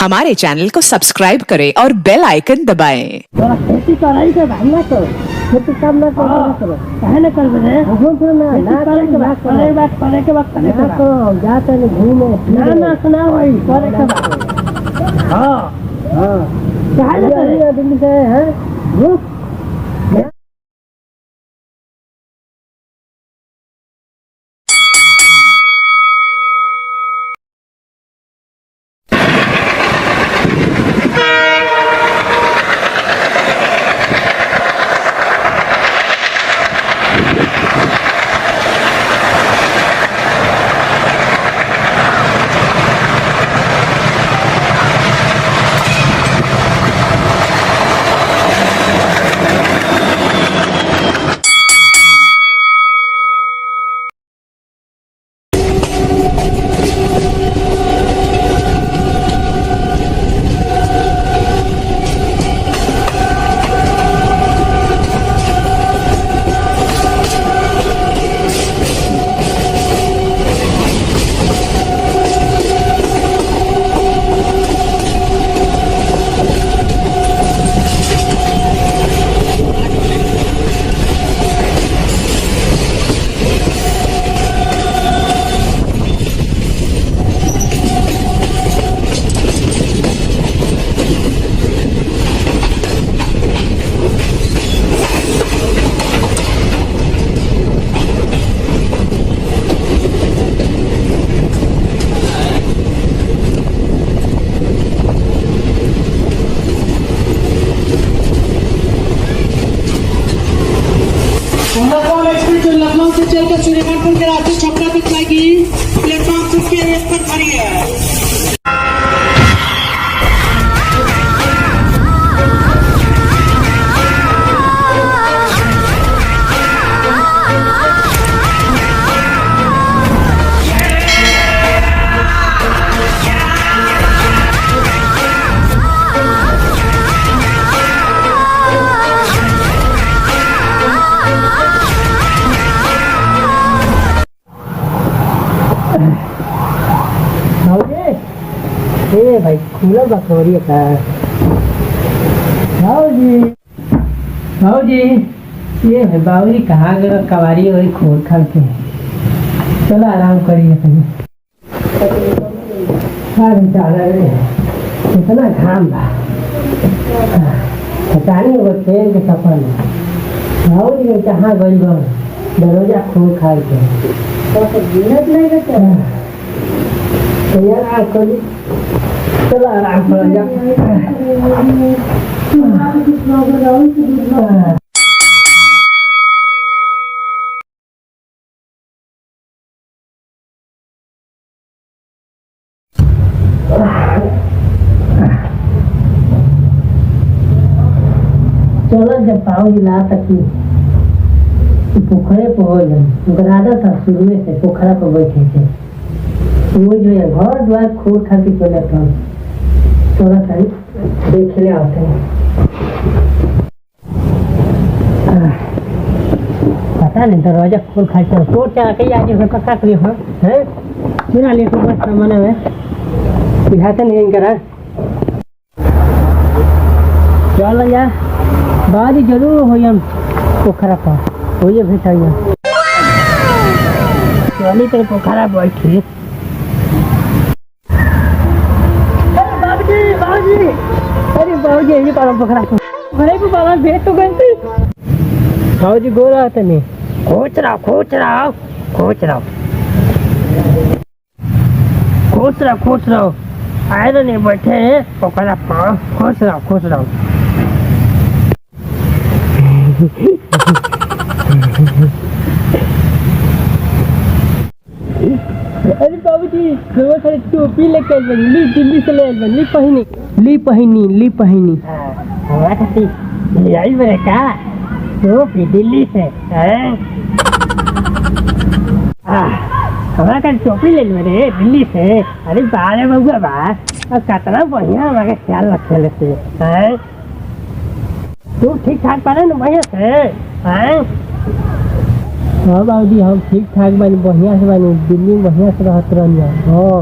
हमारे चैनल को सब्सक्राइब करें और बेल आइकन दबाएं। खेती कराई के भाई ना करो, खेती काम ना करो, काहे ना कर बे घूम ना करे के बात करे के बात जाते नहीं घूमे ना सुना भाई करे के बात। हां काहे ना करे दिल्ली से है लखनऊ से चलकर श्रीरामपुर के रास्ते छपरा तक जाएगी। प्लेटफॉर्म संख्या 1 पर खड़ी है। भाई खुला बकौरी का भाजी ये है बाबूजी कहाँ गए कवारी और खोल खा के चलो आराम करिए कहीं इतना घाम बा पता नहीं वो ट्रेन के सफर में भाजी कहाँ गई बा दरवाजा खोल खा के तो यार आप कभी चलो आराम कर जा चलो जब पाओ जिला तक पोखरे पर हो जाए आदत था शुरू से पोखरा पर बैठे थे वो जो है घर द्वार खोल खा के चले थोड़ा सा देख ले आते हैं। पता नहीं दरवाजा खोल खा के चोट चला के आज पक्का करिए है चुरा लिए तो बस सामान है बुझाते नहीं करा चल जा बाद जरूर हो हम पोखरा पर हो ये भी चाहिए चली तो पोखरा बैठी अरे बाबूजी यही पालन पोखरा घरे पे पालन भेंट तो गए बाबूजी गोरा आते नहीं खोच रहो आए तो नहीं बैठे पोखरा पर खोच रहो अरे बाबूजी टोपी लेके ली दिल्ली से ली पहनी हमारा खाती ले आई मेरे का टोपी दिल्ली से हमारा का टोपी ले मेरे दिल्ली से अरे बारे बउआ बा और कितना बढ़िया हमारे ख्याल रखे लेते हैं तू ठीक ठाक पाले ना बढ़िया से हाँ बाबूजी हम ठीक ठाक बानी बढ़िया से बानी दिल्ली में बढ़िया से रहत रहनी। हाँ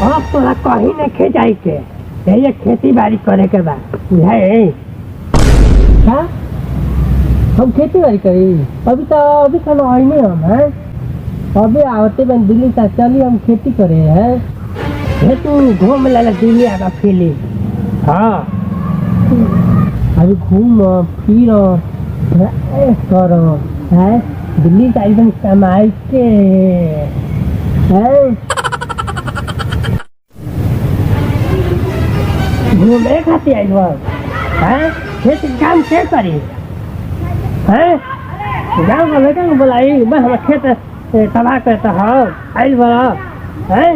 अब तोरा कहीं नहीं खेजाई के ये खेती बाड़ी करे के बाद बुझाए क्या हम खेती बाड़ी करी अभी तो आई नहीं हम हैं अभी आवते बन दिल्ली तक चली हम खेती करे हैं ये तू घूम ले दिल्ली आगा फिली हाँ अभी घूम फिर करो है दिल्ली का एकदम कमाई के है घूमे खाती आई है खेती काम क्या करी है गाँव का लड़का को बुलाई मैं हमारा खेत तबाह करता हूँ आई बड़ा है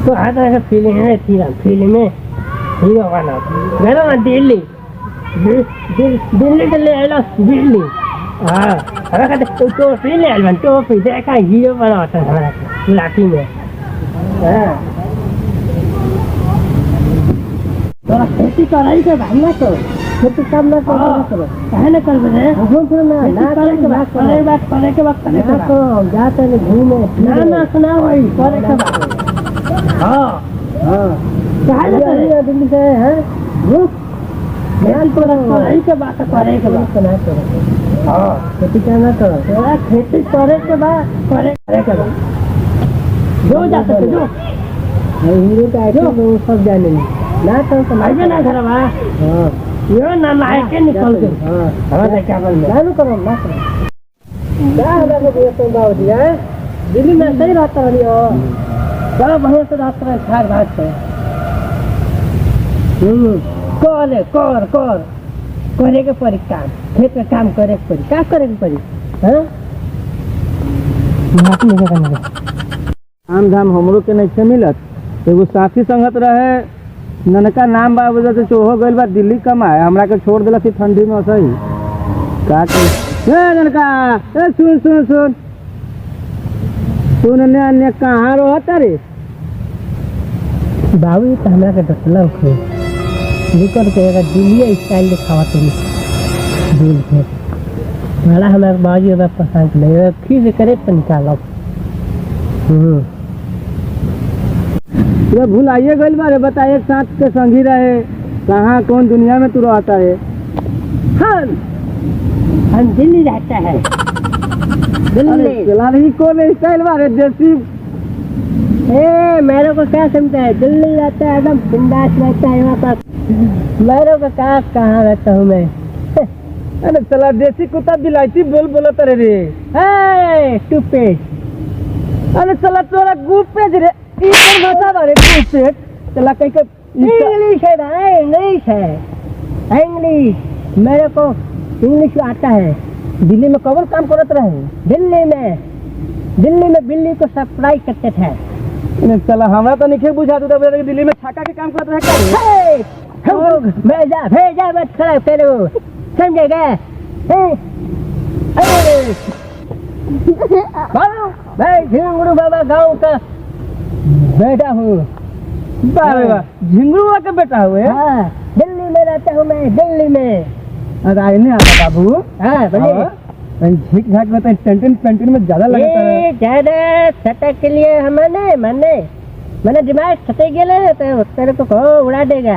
तो हर तरह का फीलिंग है फीलिंग में हीरो बना गया ना दिल्ली दिल्ली आइला दिल्ली हाँ हमारा कहते टोपी ले आइल टोपी देखा हीरो बना होता है हमारा लाठी में हाँ तोरा खेती कराई के भाई ना तो खेती काम ना करो काहे ना कर बे घूम फिर ना करे के बात करे के तो जाते नहीं घूमे ना सुना वही करे के बात हां काहे ना करे दिल्ली से हैं ध्यान तो कराई के बात करे के बात ना करो हां खेती करना करो तोरा खेती करे के बात करे के बात जो जाते जो हीरो का जो सब जाने ना तो समझे ना घर में हां यो ना लाए के निकल गए हां हमारा क्या बन चालू करो ना क्या लगे ये तो बाबू जी है दिल्ली में सही रहता है यो बड़ा बढ़िया से रहता है खार घाट पे कर करे के पड़ी काम खेत में काम करे के पड़ी क्या करे के पड़ी हां हाथ में करना आम धाम हमरो के नहीं से मिलत एगो साथी संगत रहे ननका नाम बा वजह से हो गइल बा दिल्ली कमाए हमरा के छोड़ देला थी ठंडी में सही का ए ननका ए सुन ने कहाँ रहता रे बाबू तो हमरा के डटला खे निकल के अगर दिल्ली स्टाइल दिखावा तुम दिल के बड़ा हमारे बाजी अब पसंद नहीं फिर करे तो निकालो पूरा भुलाइए गइल बारे बता एक साथ के संगी रहे कहाँ कौन दुनिया में तू रहता है हम दिल्ली रहता है दिल्ली चला नहीं कौन स्टाइल बारे देसी मेरे को क्या समझता है दिल्ली रहता है एकदम बिंदास रहता है वहाँ पर मेरे को कहाँ रहता हूँ मैं अरे चला देसी कुत्ता बिलायती बोला तेरे रे टूपेज अरे चला तोरा गुपेज रे इधर भाषा बारे गुपेज चला कहीं का इंग्लिश है भाई इंग्लिश मेरे को इंग्लिश आता है दिल्ली में कौन काम करत रहे दिल्ली में बिल्ली को सरप्राइज करते थे चला हमरा तो नहीं बुझा तू दिल्ली में छाका के काम करत रहे भेजा मत खराब करो समझेगा मैं झिंगुरू बाबा गाँव का बेटा हूँ झिंगुरू के बेटा हुए हाँ दिल्ली में रहता हूँ मैं दिल्ली में अरे नहीं आता बाबू हाँ बोलिए झिक झाक में पेंटिंग में ज्यादा लगता है ज्यादा सटक के लिए मैंने दिमाग सटे गए तो तेरे को उड़ा देगा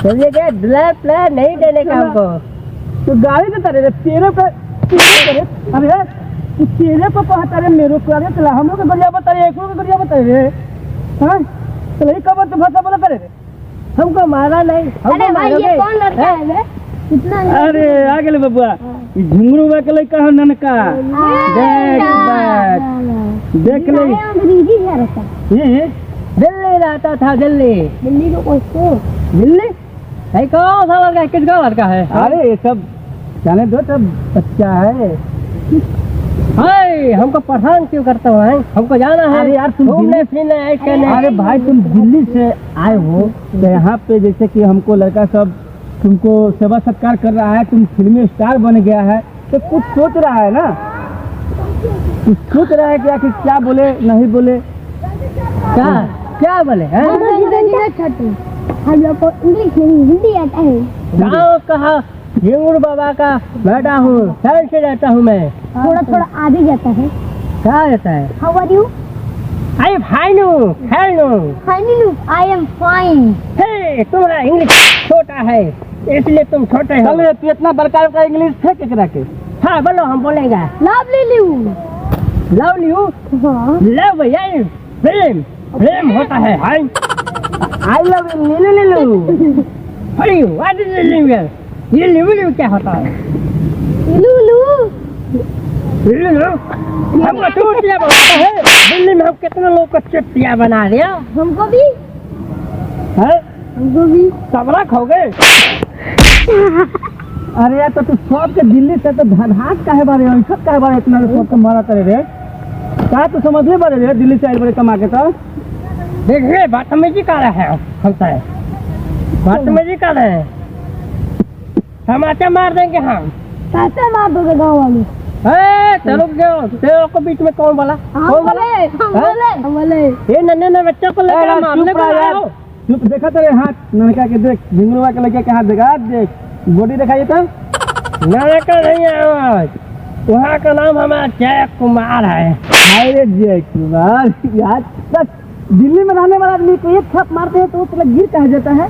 समझेगा दुला नहीं देने का हमको तो गाड़ी देता रे तेरे पे अरे तेरे को कहता रे मेरे को अरे चला हम लोग के गरिया बता रे एक लोग के गरिया बता रे हां चला ये कब तो भाषा बोलता रे हमको मारा नहीं अरे भाई ये कौन लड़का है बे कितना अरे आ गेले बबुआ ई झुंगरू बा के लई कह ननका देख ले अंग्रेजी है रहता ये दिल्ली रहता था दिल्ली दिल्ली को कोई दिल्ली है कौन सा लड़का किसका लड़का है अरे ये सब जाने दो सब बच्चा है हाय हमको परेशान क्यों करता हो हमको जाना है अरे यार तुम घूमने फिरने आए कहने अरे भाई तुम दिल्ली से आए हो तो यहाँ पे जैसे कि हमको लड़का सब तुमको सेवा सत्कार कर रहा है तुम फिल्मी स्टार बन गया है तो कुछ सोच रहा है ना कुछ सोच रहा है कि आखिर क्या बोले नहीं बोले क्या बोले हैं हम लोग को इंग्लिश नहीं हिंदी आता है गाँव कहा झिंगुर बाबा का बेटा हूँ शहर से रहता हूँ मैं थोड़ा आ भी जाता है क्या रहता है how are you I fine हूँ, खैर हूँ। I am fine. हे, तुम्हारा इंग्लिश छोटा है, इसलिए तुम छोटे हो। चल तू इतना बड़का बड़का इंग्लिश फेंक केकरा के? हाँ बोलो, हम बोलेंगे। Lovely Lou. लव यू, हाँ. लव यही प्रेम, प्रेम होता है। हाय, आई लव यू लीलू। अरे व्हाट इज लिव? ये लिव क्या होता है? Lulu. लिव हमको चूतिया बनाता है। दिल्ली में हम कितने लोग को चूतिया बना दिया हमको भी. है। हमको भी. सबरा खो गए। अरे यार तो तू सब के दिल्ली से तो धनहास काहे बारे ऐसा काहे बारे इतना सब के मारा करे रे? का तू समझ नहीं बारे रे दिल्ली से आइल बड़े कमा के तो? देखिए बदतमीजी कर रहे हैं हमसे, बदतमीजी कर रहे हैं। समाचार मार देंगे हम। कैसे मार दोगे गाँव वाले? तेरे को बीच में कौन बोला? हम कौन बोले. हम बोले. हम बोले. ये नन्हे नन्हे बच्चों को लेकर हम मामले को लाए हो। चुप देखा तेरे हाथ ननका के देख झिंगुरवा के लड़के के हाथ देखा देख बॉडी दिखाइए तो ननका नहीं है आवाज, वहाँ का नाम हमारा जय कुमार है। अरे जय कुमार यार बस दिल्ली में रहने वाला आदमी को एक थप मारते हैं तो वो पूरा गिर कहा जाता है।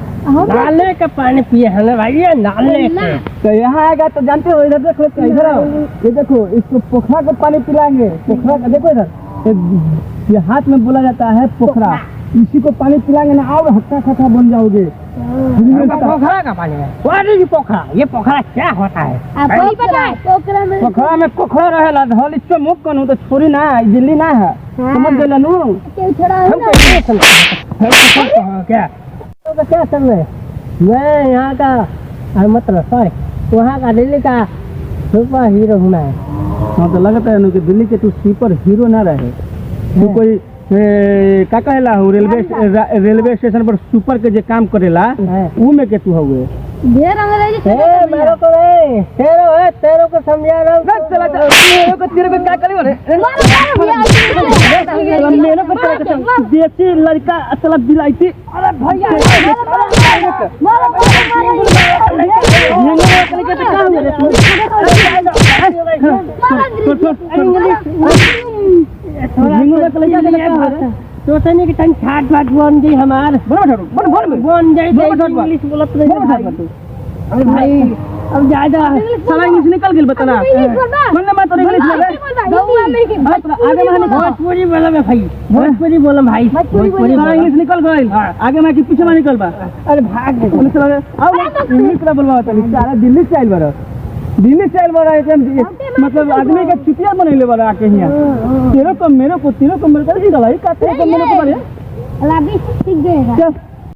नाले का पानी पिए है ना भाई, ये नाले के। तो यहाँ आएगा तो जानते हो इधर देखो क्या इधर आओ ये देखो इसको पोखरा का पानी पिलाएंगे। पोखरा का देखो इधर ये हाथ में बोला जाता है पोखरा, इसी को पानी पिलाएंगे ना और हट्टा खट्टा बन जाओगे। पोखरा का पानी है। व्हाट इज पोखरा? ये पोखरा क्या होता है? आपको पता है? पोखरा में. पोखरा में पोखरा रहेला धल इसको मुख कनु तो छोरी ना दिल्ली ना है समझ गेला नु। क्यों छोड़ा है हमको ना? ये समझ क्या तो क्या समझ में? मैं यहाँ का मतलब सॉरी वहाँ का दिल्ली का सुपर हीरो हूँ मैं। हाँ तो लगता है कि दिल्ली के तू सुपर हीरो ना रहे तू कोई का कहेला हो रेलवे स्टेशन पर सुपर के जे काम करेला ऊ में के तू हुए ढेर अंग्रेजी मेरे को नहीं, तेरे को समझा रहा हूँ। चला तेरे को क्या करे मेरे को देसी लड़का चला बिलाईती। अरे भैया सोचने की तन छाट फाट बन गई हमार बन जाए इंग्लिश बोलत नहीं। अरे भाई अब ज्यादा साला इंग्लिश निकल गेल बताना मन में तो इंग्लिश लगे आगे में भोजपुरी बोला मैं भाई, भोजपुरी बोला भाई, भोजपुरी इंग्लिश निकल गइल आगे में कि पीछे में निकल बा। अरे भाग इंग्लिश का बोलवा सारा दिल्ली से आइल बा दिल्ली से आइल बा मतलब आदमी का चुतिया बनैले बा आके हियां तेरे को मेरे को मेरे को का तेरे को मेरे को अलाबी सीख गए.